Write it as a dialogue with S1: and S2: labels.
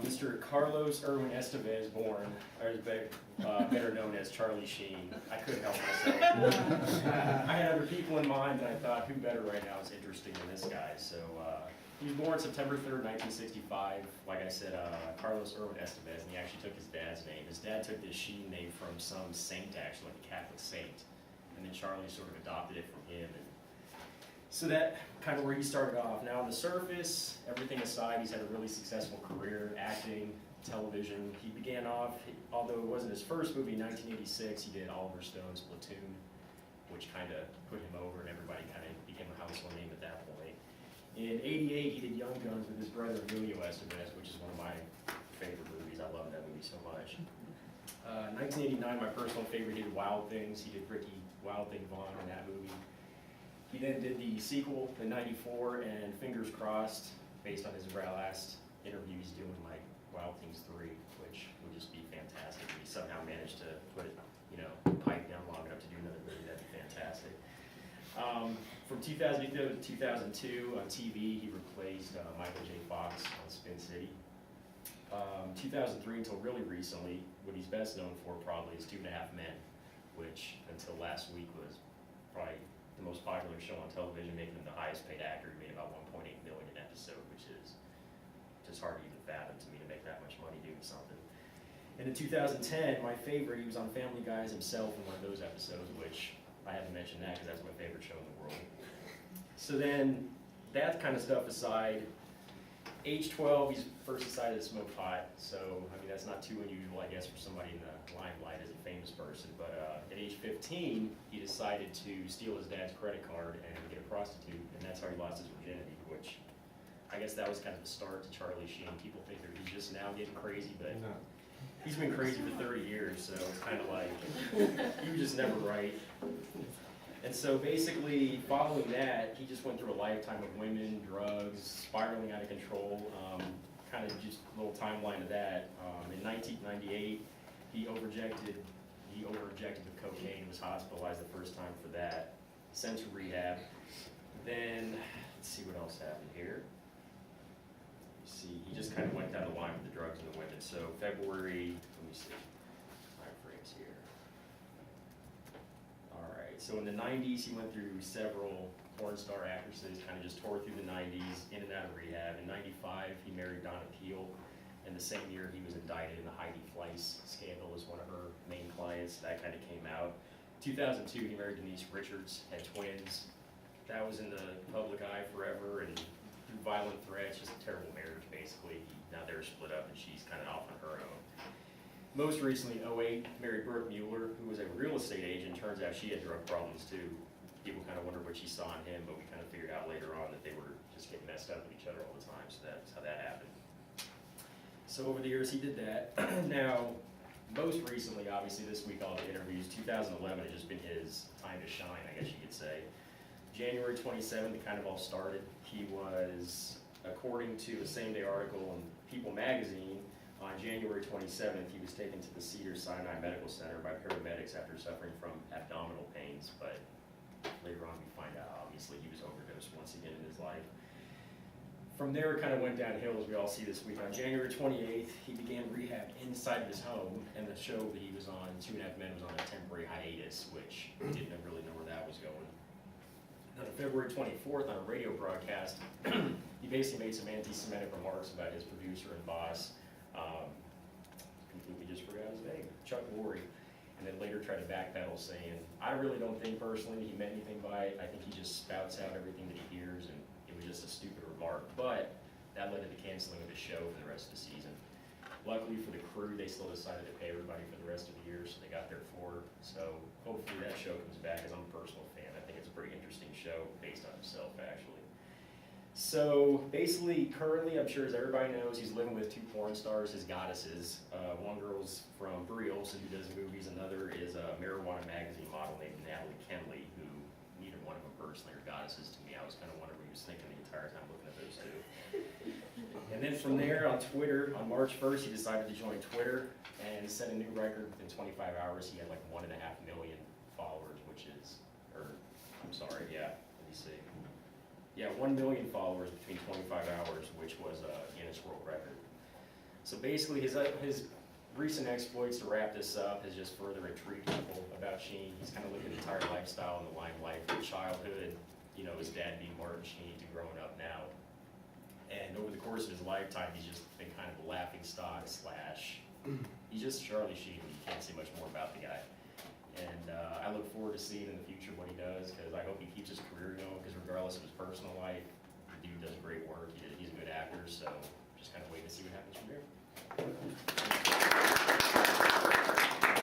S1: Mr. Carlos Irwin Estevez born, or is better known as Charlie Sheen. I couldn't help myself. I had other people in mind, and I thought, who better right now is interesting than this guy? So he was born September 3rd, 1965. Like I said, Carlos Irwin Estevez, and he actually took his dad's name. His dad took this Sheen name from some saint, actually, like a Catholic saint. And then Charlie sort of adopted it from him. And so that kind of where he started off. Now on the surface, everything aside, he's had a really successful career, acting, television. He began off, although it wasn't his first movie, in 1986, he did Oliver Stone's Platoon, which kind of put him over and everybody kind of became a household name at that point. In 88, he did Young Guns with his brother Emilio Estevez, which is one of my favorite movies. I love that movie so much. 1989, my personal favorite, he did Wild Things. He did Ricky Wild Thing Vaughn in that movie. He then did the sequel in '94 and Fingers Crossed, based on his last interview he's doing, like Wild Things 3, which would just be fantastic. If he somehow managed to put it, pipe down long enough to do another movie, that'd be fantastic. From 2002 to 2002 on TV, he replaced Michael J. Fox on Spin City. 2003 until really recently, what he's best known for probably is 2.5 Men, which until last week was probably the most popular show on television, making him the highest paid actor. He made about $1.8 million an episode, which is just hard to even fathom to me, to make that much money doing something. And in 2010, my favorite, he was on Family Guy as himself in one of those episodes, which I had to mention that because that's my favorite show in the world. So then, that kind of stuff aside, age 12, he's first decided to smoke pot, so I mean that's not too unusual, I guess, for somebody in the limelight as a famous person. But at age 15, he decided to steal his dad's credit card and get a prostitute, and that's how he lost his virginity, which I guess that was kind of the start to Charlie Sheen. People think that he's just now getting crazy, but he's been crazy for 30 years, so it's kind of like, he was just never right. And so basically, following that, he just went through a lifetime of women, drugs, spiraling out of control, kind of just a little timeline of that. In 1998, he overinjected with cocaine, was hospitalized the first time for that, sent to rehab. Then, let's see what else happened here. See, he just kind of went down the line with the drugs and the women. So February, let me see, time frames here. All right, so in the 90s, he went through several porn star actresses, kind of just tore through the 90s, in and out of rehab. In 95, he married Donna Peel. And the same year, he was indicted in the Heidi Fleiss scandal as one of her main clients. That kind of came out. 2002, he married Denise Richards, had twins. That was in the public eye forever, and through violent threats, just a terrible marriage, basically. Now they're split up, and she's kind of off on her own. Most recently, in 2008, married Brooke Mueller, who was a real estate agent. Turns out she had drug problems, too. People kind of wondered what she saw in him, but we kind of figured out later on that they were just getting messed up with each other all the time, so that's how that happened. So over the years, he did that. Now, most recently, obviously this week, all the interviews, 2011 has just been his time to shine, I guess you could say. January 27th, it kind of all started. He was, according to a same-day article in People magazine, on January 27th, he was taken to the Cedars-Sinai Medical Center by paramedics after suffering from abdominal pains, but later on we find out, obviously, he was overdosed once again in his life. From there, it kind of went downhill, as we all see this week. On January 28th, he began rehab inside of his home, and the show that he was on, 2.5 Men, was on a temporary hiatus, which we didn't really know where that was going. Then on February 24th, on a radio broadcast, he basically made some anti-Semitic remarks about his producer and boss. Completely just forgot his name, Chuck Lorre, and then later tried to backpedal, saying, I really don't think personally he meant anything by it. I think he just spouts out everything that he hears, and it was just a stupid remark. But that led to the canceling of the show for the rest of the season. Luckily for the crew, they still decided to pay everybody for the rest of the year, so they got their $4. So hopefully that show comes back, as I'm a personal fan. I think it's a pretty interesting show based on himself, actually. So basically, currently, I'm sure as everybody knows, he's living with 2 porn stars, his goddesses. One girl's from Brie Olson, who does movies. Another is a Marijuana Magazine model named Natalie Kenley, who neither one of them personally are goddesses to me. I was kind of wondering what he was thinking the entire time looking at those two. And then from there, on Twitter, on March 1st, he decided to join Twitter and set a new record. Within 25 hours, he had like 1.5 million followers, which is, or I'm sorry, yeah, let me see. Yeah, 1 million followers between 25 hours, which was a Guinness World Record. So basically, his recent exploits to wrap this up has just further intrigued people about Sheen. He's kind of lived an entire lifestyle in the limelight from childhood, you know, his dad being Martin Sheen, to growing up now. And over the course of his lifetime, he's just been kind of a laughing stock slash, he's just Charlie Sheen. You can't say much more about the guy. And I look forward to seeing in the future what he does, because I hope he keeps his career going, because regardless of his personal life, the dude does great work. He's a good actor, so just kind of waiting to see what happens from here.